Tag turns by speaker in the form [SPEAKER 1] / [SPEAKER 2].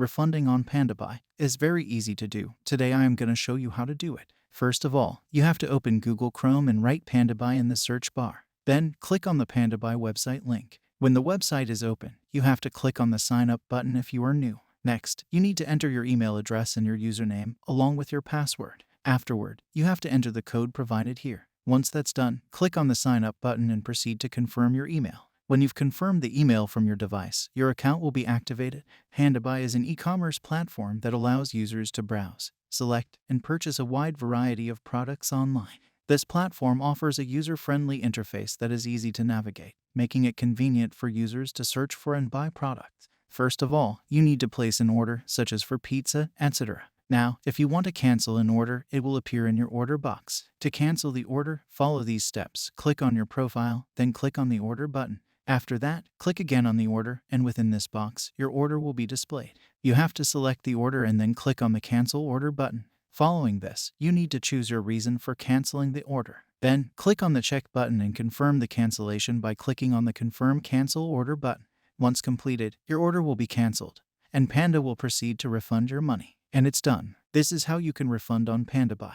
[SPEAKER 1] Refunding on Pandabuy is very easy to do. Today I am going to show you how to do it. First of all, you have to open Google Chrome and write Pandabuy in the search bar. Then click on the Pandabuy website link. When the website is open, you have to click on the sign up button if you are new. Next, you need to enter your email address and your username along with your password. Afterward, you have to enter the code provided here. Once that's done, click on the sign up button and proceed to confirm your email. When you've confirmed the email from your device, your account will be activated. Pandabuy is an e-commerce platform that allows users to browse, select, and purchase a wide variety of products online. This platform offers a user-friendly interface that is easy to navigate, making it convenient for users to search for and buy products. First of all, you need to place an order, such as for pizza, etc. Now, if you want to cancel an order, it will appear in your order box. To cancel the order, follow these steps. Click on your profile, then click on the order button. After that, click again on the order, and within this box, your order will be displayed. You have to select the order and then click on the Cancel Order button. Following this, you need to choose your reason for canceling the order. Then, click on the check button and confirm the cancellation by clicking on the Confirm Cancel Order button. Once completed, your order will be canceled, and Panda will proceed to refund your money. And it's done. This is how you can refund on Pandabuy.